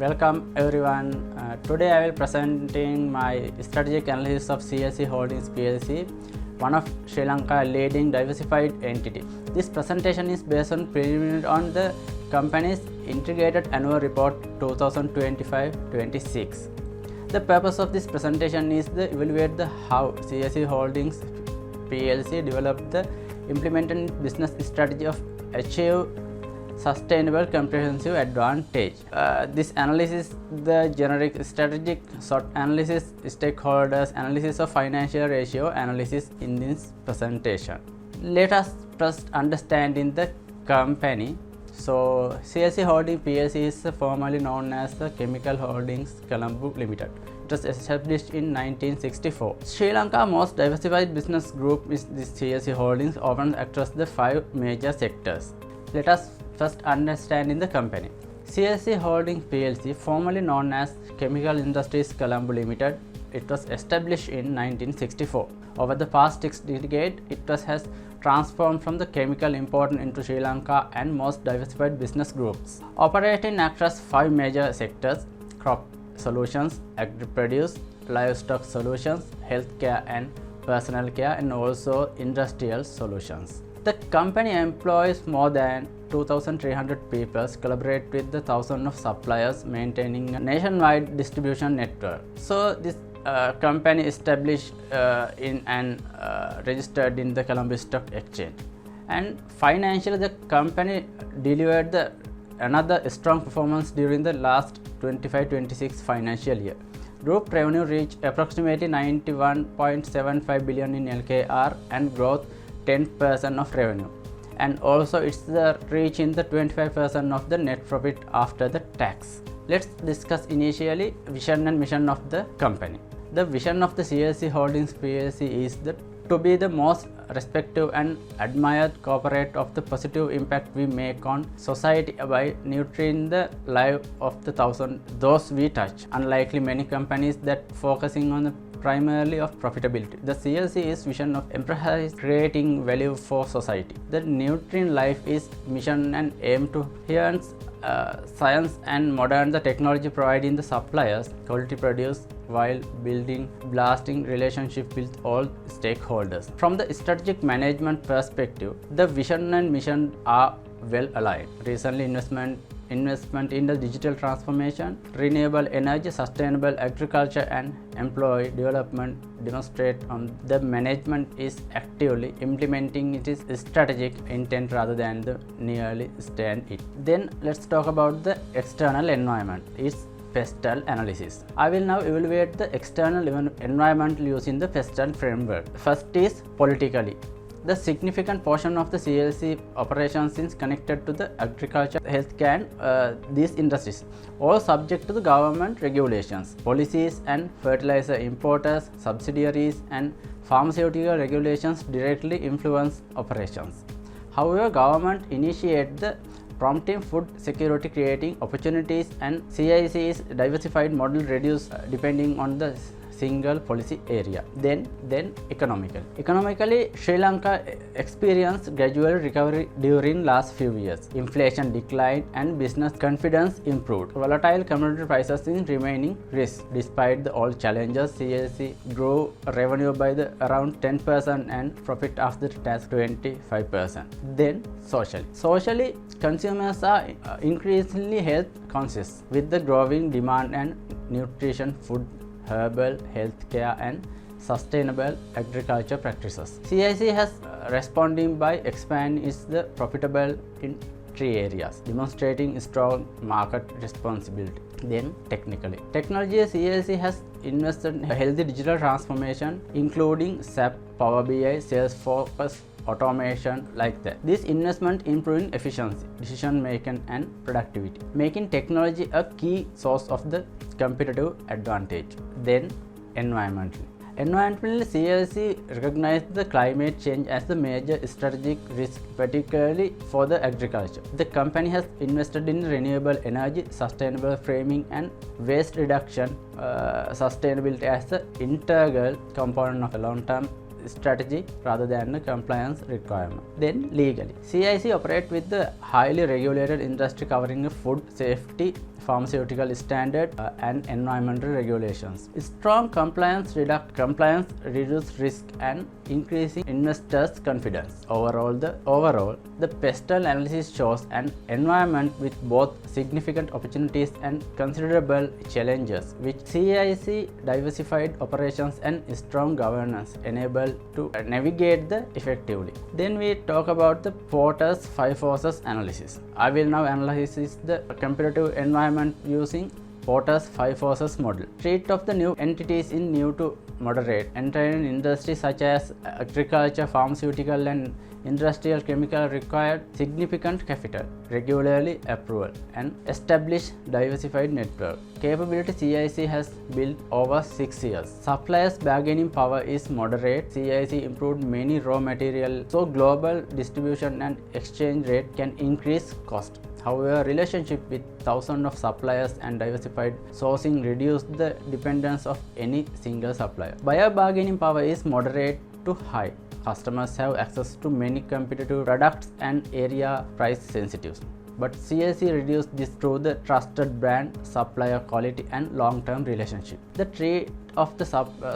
Welcome everyone. Today I will presenting my strategic analysis of CIC Holdings PLC, one of Sri Lanka leading diversified entity. This presentation is based on preliminary on the company's integrated annual report 2025-26. The purpose of this presentation is to evaluate the how CIC Holdings PLC developed the implemented business strategy of achieve sustainable comprehensive advantage. This analysis, the generic strategic SWOT analysis, stakeholders analysis of financial ratio analysis in this presentation. Let us first understand in the company. So CIC Holdings PLC is formerly known as the Chemical Holdings Colombo Limited. It was established in 1964. Sri Lanka's most diversified business group is this CIC Holdings, often across the 5 major sectors. Let us first understand in the company. CIC Holdings PLC, formerly known as Chemical Industries Colombo Limited, it was established in 1964. Over the past 6 decades, it has transformed from the chemical importer into Sri Lanka and most diversified business groups. Operating across 5 major sectors: crop solutions, agri-produce, livestock solutions, healthcare and personal care, and also industrial solutions. The company employs more than 2,300 people, collaborate with the thousands of suppliers, maintaining a nationwide distribution network. So this company established in and registered in the Colombo Stock Exchange. And financially, the company delivered another strong performance during the last 25-26 financial year. Group revenue reached approximately 91.75 billion in LKR and growth 10% of revenue. And also it's the reach in the 25% of the net profit after the tax. Let's discuss initially vision and mission of the company. The vision of the CIC Holdings PLC is to be the most respected and admired corporate of the positive impact we make on society by nurturing the life of the those we touch. Unlikely many companies that focusing on the primarily of profitability. The CLC's vision of enterprise creating value for society. The nurturing life is mission and aim to enhance science and modern the technology providing the suppliers quality produce while building lasting relationship with all stakeholders. From the strategic management perspective, the vision and mission are well aligned. Recently investment in the digital transformation, renewable energy, sustainable agriculture and employee development demonstrate the management is actively implementing its strategic intent rather than the merely stand it. Then let's talk about the external environment. It's PESTEL analysis. I will now evaluate the external environment using the PESTEL framework. First is politically. The significant portion of the CLC operations is connected to the agriculture, healthcare and these industries, all subject to the government regulations, policies and fertilizer importers, subsidiaries and pharmaceutical regulations directly influence operations. However, government initiate the prompting food security, creating opportunities, and CIC's diversified model reduce depending on the single policy area. Then economically, Sri Lanka experienced gradual recovery during last few years. Inflation declined and business confidence improved. Volatile commodity prices in remaining risk. Despite all challenges, CIC grew revenue by around 10% and profit after tax 25%. Then socially, consumers are increasingly health conscious with the growing demand and nutrition food, herbal, healthcare and sustainable agriculture practices. CIC has responding by expanding its profitable in 3 areas, demonstrating strong market responsibility. Then technology, CIC has invested in a healthy digital transformation, including SAP, Power BI, Salesforce, automation like that. This investment improving efficiency, decision making and productivity, making technology a key source of the competitive advantage. Then environmentally, CIC recognized the climate change as the major strategic risk, particularly for the agriculture. The company has invested in renewable energy, sustainable framing and waste reduction, sustainability as the integral component of a long-term strategy rather than a compliance requirement. Then legally, CIC operates with the highly regulated industry covering food safety, pharmaceutical standard and environmental regulations. Strong compliance reduces risk and increasing investors' confidence. Overall, the PESTEL analysis shows an environment with both significant opportunities and considerable challenges, which CIC diversified operations and strong governance enable to navigate effectively. Then we talk about the Porter's 5 forces analysis. I will now analyze the competitive environment using Porter's 5 forces model. Treat of the new entities in new to moderate, entering industries such as agriculture, pharmaceutical and industrial chemical required significant capital, regularly approval, and establish diversified network. Capability CIC has built over 6 years. Suppliers' bargaining power is moderate. CIC improved many raw materials, so global distribution and exchange rate can increase cost. However, relationship with thousands of suppliers and diversified sourcing reduce the dependence of any single supplier. Buyer bargaining power is moderate to high. Customers have access to many competitive products and area price sensitive. But CIC reduced this through the trusted brand, supplier quality and long-term relationship. The rate of the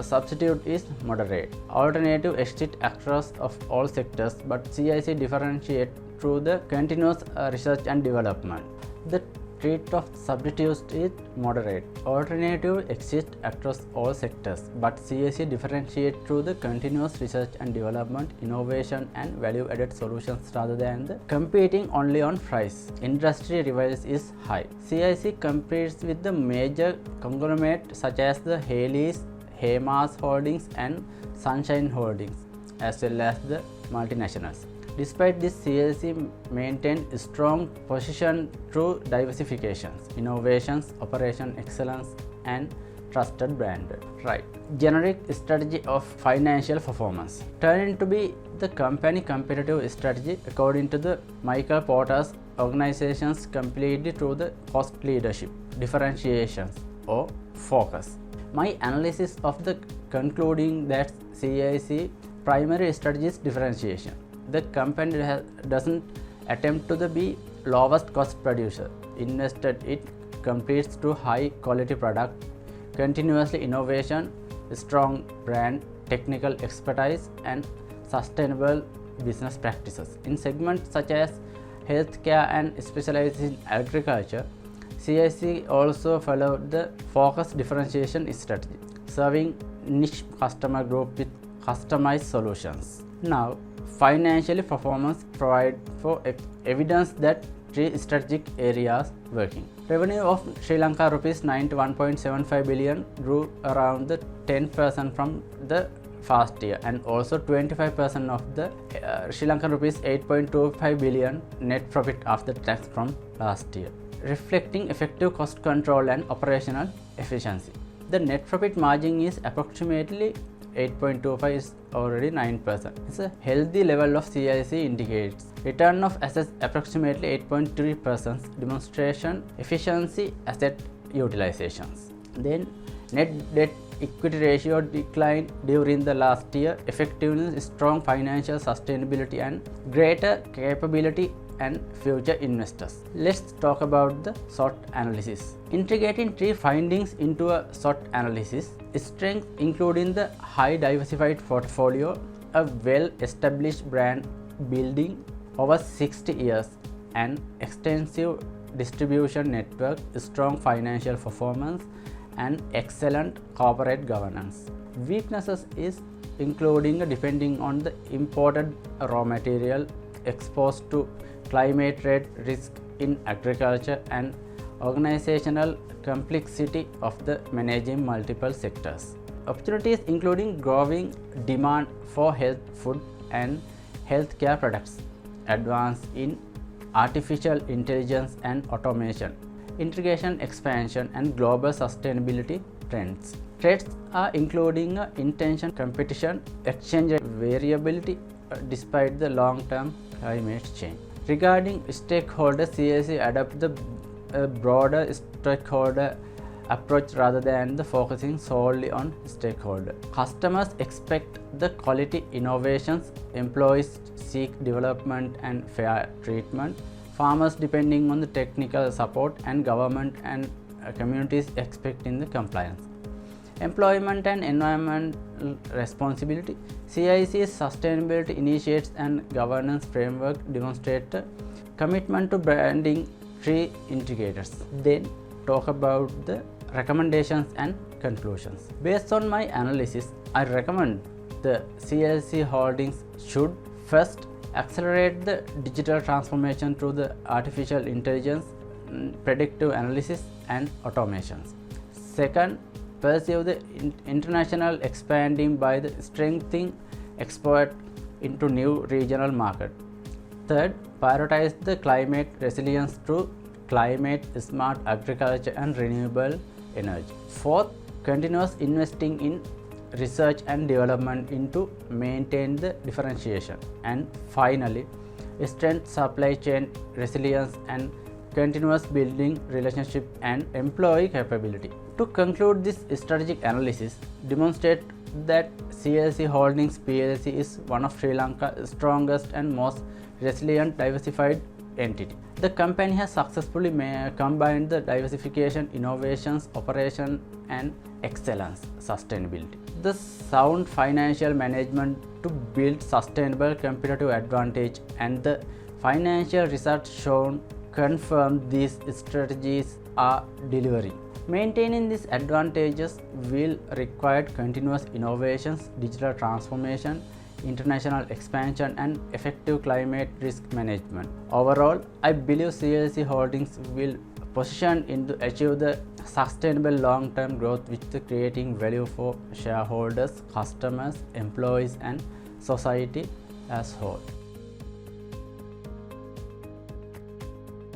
substitute is moderate. Alternative exist across of all sectors, but CIC differentiate through the continuous research and development. The rate of substitutes is moderate. Alternative exist across all sectors, but CIC differentiate through the continuous research and development, innovation and value-added solutions rather than the competing only on price. Industry relevance is high. CIC competes with the major conglomerates such as the Haley's, Hemas Holdings and Sunshine Holdings, as well as the multinationals. Despite this, CIC maintained a strong position through diversifications, innovations, operation excellence, and trusted brand. Right. Generic strategy of financial performance. Turning to be the company competitive strategy according to the Michael Porter's organizations completely through the cost leadership, differentiations or focus. My analysis of the concluding that CIC primary strategy is differentiation. The company doesn't attempt to be lowest cost producer. Instead, it competes to high quality product, continuously innovation, strong brand, technical expertise, and sustainable business practices. In segments such as healthcare and specialized in agriculture, CIC also followed the focused differentiation strategy, serving niche customer group with customized solutions. Now, financially performance provide for evidence that 3 strategic areas working. Revenue of Sri Lanka rupees 91.75 billion grew around the 10% from the past year, and also 25% of the Sri Lankan rupees 8.25 billion net profit after tax from last year, reflecting effective cost control and operational efficiency. The net profit margin is approximately 8.25 is already 9%. It's a healthy level of CIC indicates. Return of assets approximately 8.3%, demonstration efficiency asset utilizations. Then net debt equity ratio declined during the last year, effectiveness, strong financial sustainability and greater capability and future investors. Let's talk about the SWOT analysis. Integrating 3 findings into a SWOT analysis. Strength including the high diversified portfolio, a well-established brand building over 60 years, an extensive distribution network, strong financial performance, and excellent corporate governance. Weaknesses is including depending on the imported raw material, exposed to climate-related risk in agriculture, and organizational complexity of the managing multiple sectors. Opportunities including growing demand for health food and healthcare products, advance in artificial intelligence and automation, integration expansion and global sustainability trends. Threats are including intention competition, exchange variability despite the long-term climate change. Regarding stakeholders, CIC adopt the broader stakeholder approach rather than the focusing solely on stakeholder. Customers expect the quality innovations, employees seek development and fair treatment, farmers depending on the technical support, and government and communities expecting the compliance. Employment and environmental responsibility. CIC's sustainability initiatives and governance framework demonstrate a commitment to branding three indicators. Then talk about the recommendations and conclusions. Based on my analysis, I recommend the CIC Holdings should first accelerate the digital transformation through the artificial intelligence, predictive analysis and automations. Second, pursue the international expanding by the strengthening export into new regional market. Third, prioritize the climate resilience through climate smart agriculture and renewable energy. Fourth, continuous investing in research and development into maintain the differentiation. And finally, strengthen supply chain resilience and continuous building relationship and employee capability. To conclude, this strategic analysis demonstrates that CIC Holdings PLC is one of Sri Lanka's strongest and most resilient diversified entity. The company has successfully combined the diversification, innovations, operation and excellence, sustainability. The sound financial management to build sustainable competitive advantage, and the financial results shown confirm these strategies are delivering. Maintaining these advantages will require continuous innovations, digital transformation, international expansion and effective climate risk management. Overall, I believe CIC Holdings will position to achieve the sustainable long-term growth with creating value for shareholders, customers, employees and society as whole.